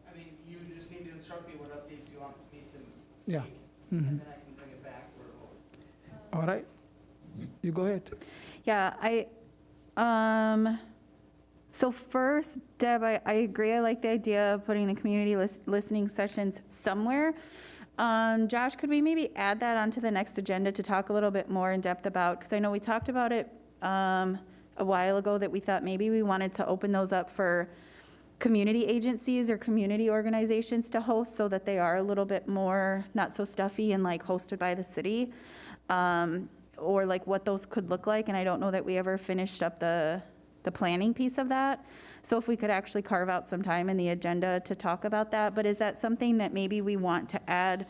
I mean, you just need to instruct me what updates you want me to make, Yeah. and then I can bring it back for a vote. All right. You go ahead. Yeah, so first, Deb, I agree. I like the idea of putting the community listening sessions somewhere. Josh, could we maybe add that onto the next agenda to talk a little bit more in depth about, because I know we talked about it a while ago, that we thought maybe we wanted to open those up for community agencies or community organizations to host, so that they are a little bit more not so stuffy and like hosted by the city, or like what those could look like. And I don't know that we ever finished up the planning piece of that. So if we could actually carve out some time in the agenda to talk about that, but is that something that maybe we want to add?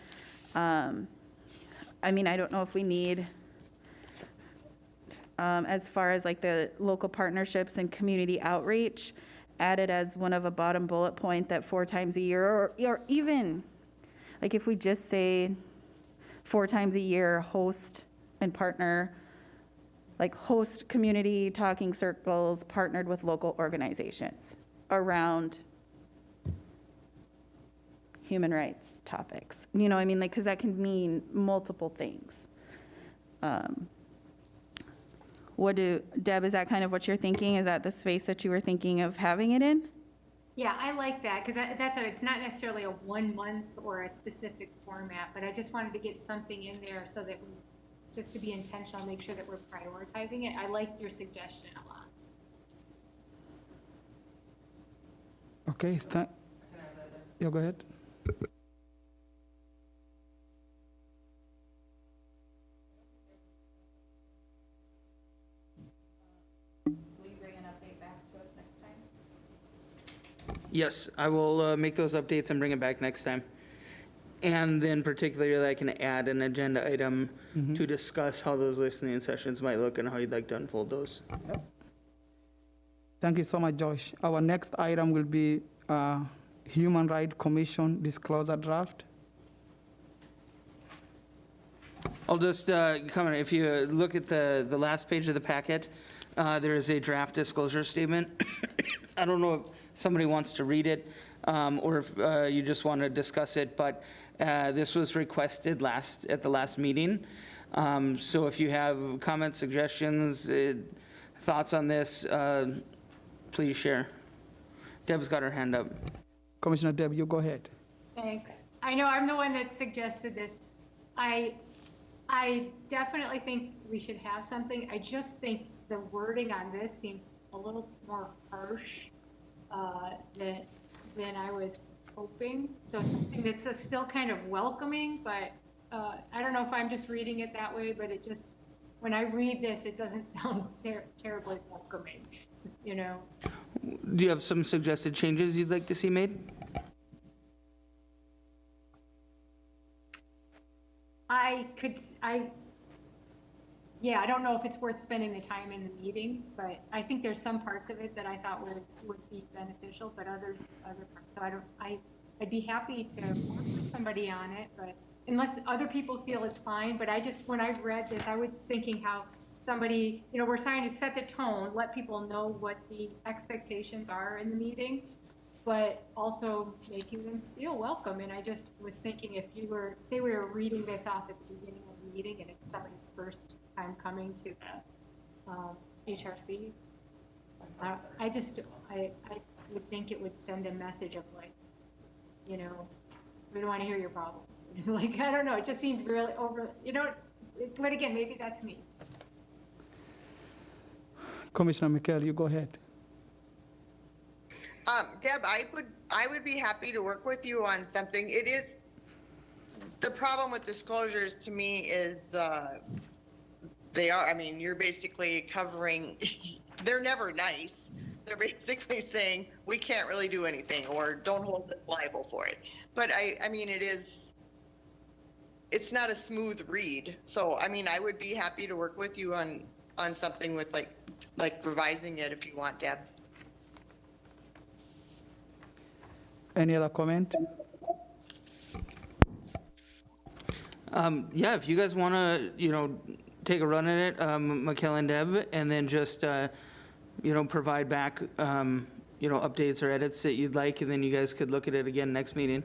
I mean, I don't know if we need, as far as like the local partnerships and community outreach, added as one of a bottom bullet point that 4 times a year, or even, like if we just say 4 times a year, host and partner, like host community talking circles partnered with local organizations around human rights topics. You know, I mean, like, because that can mean multiple things. Deb, is that kind of what you're thinking? Is that the space that you were thinking of having it in? Yeah, I like that, because it's not necessarily a 1 month or a specific format, but I just wanted to get something in there so that we, just to be intentional, make sure that we're prioritizing it. I like your suggestion a lot. Okay, yeah, go ahead. Yes, I will make those updates and bring it back next time. And then particularly I can add an agenda item to discuss how those listening sessions might look and how you'd like to unfold those. Thank you so much, Josh. Our next item will be Human Rights Commission disclosure draft. I'll just comment, if you look at the last page of the packet, there is a draft disclosure statement. I don't know if somebody wants to read it or if you just want to discuss it, but this was requested at the last meeting. So if you have comments, suggestions, thoughts on this, please share. Deb's got her hand up. Commissioner Deb, you go ahead. Thanks. I know I'm the one that suggested this. I definitely think we should have something. I just think the wording on this seems a little more harsh than I was hoping. So something that's still kind of welcoming, but I don't know if I'm just reading it that way, but it just, when I read this, it doesn't sound terribly welcoming. It's just, you know. Do you have some suggested changes you'd like to see made? Yeah, I don't know if it's worth spending the time in the meeting, but I think there's some parts of it that I thought would be beneficial, but other parts. So I'd be happy to work with somebody on it, but unless other people feel it's fine. But when I read this, I was thinking how somebody, you know, we're trying to set the tone, let people know what the expectations are in the meeting, but also making them feel welcome. And I just was thinking, if you were, say we were reading this off at the beginning of the meeting and it's somebody's first time coming to the HRC, I would think it would send a message of like, you know, we don't want to hear your problems. Like, I don't know, it just seemed really over, you know, but again, maybe that's me. Commissioner McHale, you go ahead. Deb, I would be happy to work with you on something. It is, the problem with disclosures to me is I mean, you're basically covering, they're never nice. They're basically saying, we can't really do anything, or don't hold us liable for it. But I mean, it's not a smooth read. So, I mean, I would be happy to work with you on something with like revising it if you want, Deb. Any other comment? Yeah, if you guys want to, you know, take a run at it, Mikhail and Deb, and then just, you know, provide back, you know, updates or edits that you'd like, and then you guys could look at it again next meeting.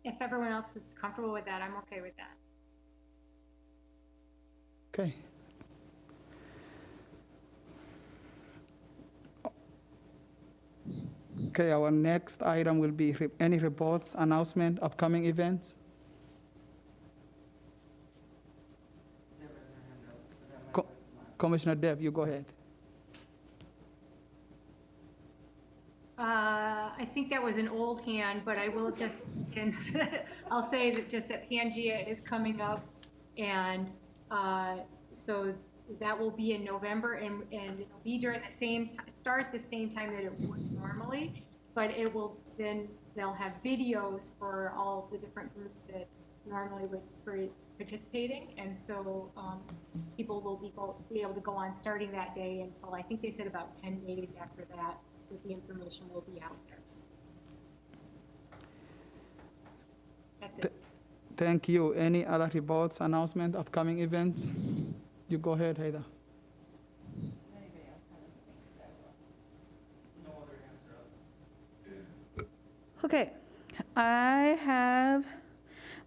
If everyone else is comfortable with that, I'm okay with that. Okay. Okay, our next item will be any reports, announcement, upcoming events. Commissioner Deb, you go ahead. I think that was an old hand, but I will just, I'll say that just that Pangea is coming up, and so that will be in November, and it'll be during the same, start the same time that it would normally, but it will, then they'll have videos for all the different groups that normally would be participating, and so people will be able to go on starting that day until, I think they said about 10 days after that the information will be out there. That's it. Thank you. Any other reports, announcement, upcoming events? You go ahead, Heather. Okay, I'll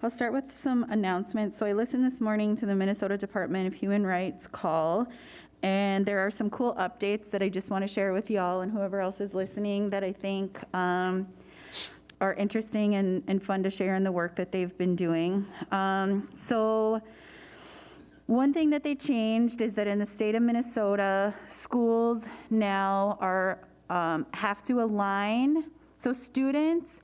start with some announcements. So I listened this morning to the Minnesota Department of Human Rights call, and there are some cool updates that I just want to share with y'all and whoever else is listening that I think are interesting and fun to share in the work that they've been doing. So one thing that they changed is that in the state of Minnesota, schools now have to align. So students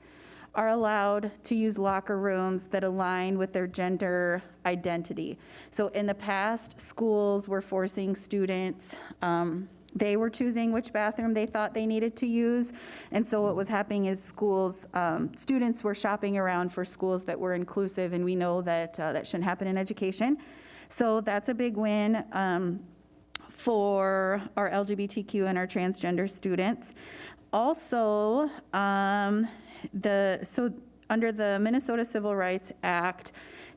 are allowed to use locker rooms that align with their gender identity. So in the past, schools were forcing students, they were choosing which bathroom they thought they needed to use. And so what was happening is students were shopping around for schools that were inclusive, and we know that that shouldn't happen in education. So that's a big win for our LGBTQ and our transgender students. Also, so under the Minnesota Civil Rights Act,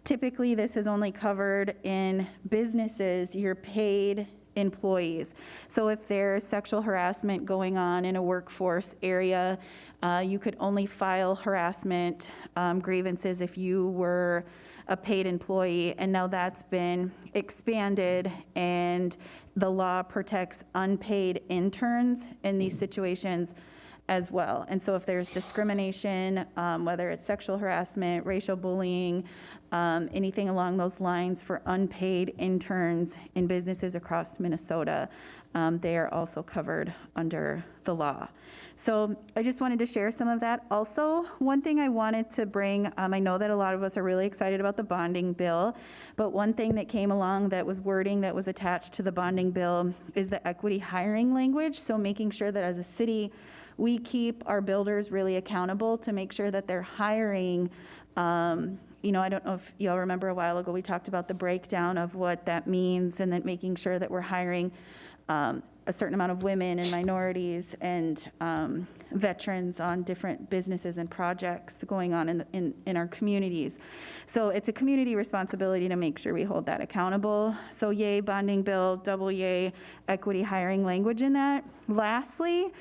typically this is only covered in businesses, your paid employees. So if there's sexual harassment going on in a workforce area, you could only file harassment grievances if you were a paid employee, and now that's been expanded, and the law protects unpaid interns in these situations as well. And so if there's discrimination, whether it's sexual harassment, racial bullying, anything along those lines for unpaid interns in businesses across Minnesota, they are also covered under the law. So I just wanted to share some of that. Also, one thing I wanted to bring, I know that a lot of us are really excited about the bonding bill, but one thing that came along that was wording that was attached to the bonding bill is the equity hiring language. So making sure that as a city, we keep our builders really accountable to make sure that they're hiring. You know, I don't know if y'all remember a while ago, we talked about the breakdown of what that means, and then making sure that we're hiring a certain amount of women and minorities and veterans on different businesses and projects going on in our communities. So it's a community responsibility to make sure we hold that accountable. So yay, bonding bill, double yay, equity hiring language in that. Lastly,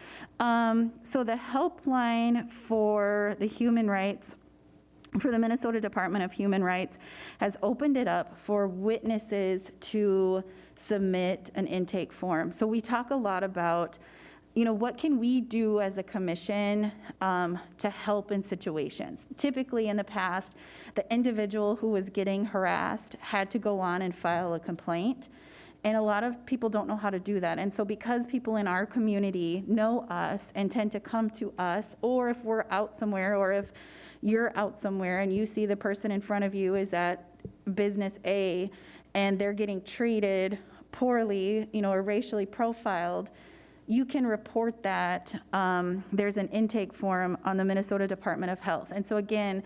so the helpline for the human rights, for the Minnesota Department of Human Rights, has opened it up for witnesses to submit an intake form. So we talk a lot about, you know, what can we do as a commission to help in situations? Typically in the past, the individual who was getting harassed had to go on and file a complaint. And a lot of people don't know how to do that. And so because people in our community know us and tend to come to us, or if we're out somewhere, or if you're out somewhere and you see the person in front of you is at business A and they're getting treated poorly, you know, or racially profiled, you can report that. There's an intake form on the Minnesota Department of Health. And so again,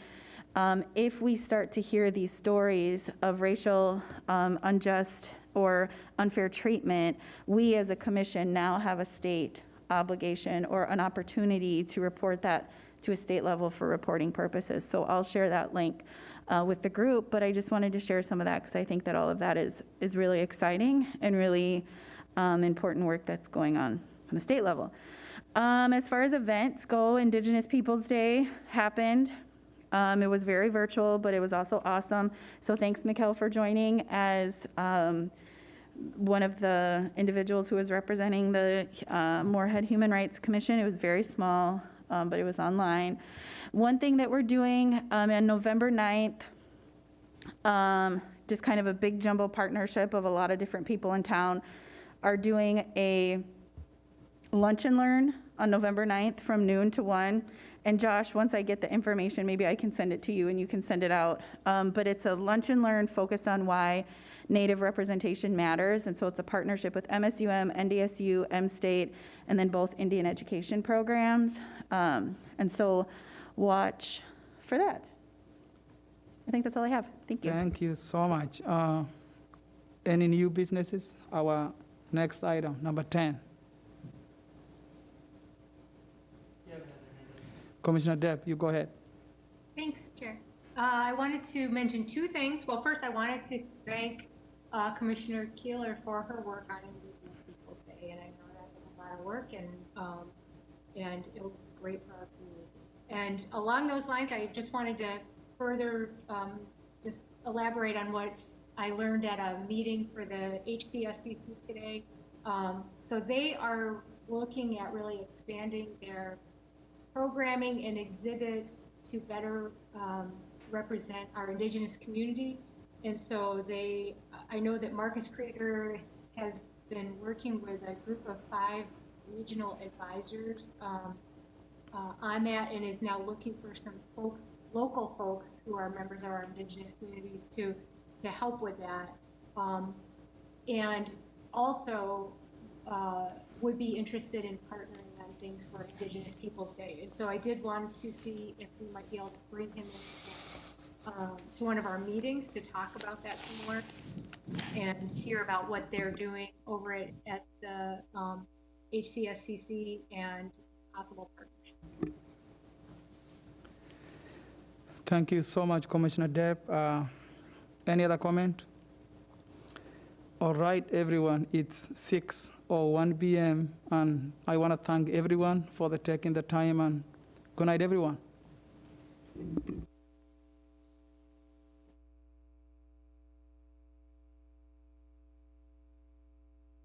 if we start to hear these stories of racial unjust or unfair treatment, we as a commission now have a state obligation or an opportunity to report that to a state level for reporting purposes. So I'll share that link with the group, but I just wanted to share some of that because I think that all of that is really exciting and really important work that's going on a state level. As far as events go, Indigenous Peoples Day happened. It was very virtual, but it was also awesome. So thanks, Mikkel, for joining as one of the individuals who was representing the Moorhead Human Rights Commission. It was very small, but it was online. One thing that we're doing on November 9th, just kind of a big jumbo partnership of a lot of different people in town, are doing a lunch and learn on November 9th from noon to 1. And Josh, once I get the information, maybe I can send it to you and you can send it out. But it's a lunch and learn focused on why Native representation matters. And so it's a partnership with MSUM, NDSU, M-State, and then both Indian education programs. And so watch for that. I think that's all I have. Thank you. Thank you so much. Any new businesses? Our next item, number 10. Commissioner Depp, you go ahead. Thanks, Chair. I wanted to mention two things. Well, first, I wanted to thank Commissioner Keeler for her work on Indigenous Peoples Day, and I know that was a lot of work, and it was great for our community. And along those lines, I just wanted to further just elaborate on what I learned at a meeting for the HCSCC today. So they are looking at really expanding their programming and exhibits to better represent our Indigenous community. And so I know that Marcus Krieger has been working with a group of 5 regional advisors on that, and is now looking for some folks, local folks who are members of our Indigenous communities to help with that. And also would be interested in partnering on things for Indigenous Peoples Day. And so I did want to see if we might be able to bring him in to one of our meetings to talk about that some more and hear about what they're doing over at the HCSCC and possible partnerships. Thank you so much, Commissioner Depp. Any other comment? All right, everyone, it's 6:01 p.m., and I want to thank everyone for taking the time, and good night, everyone.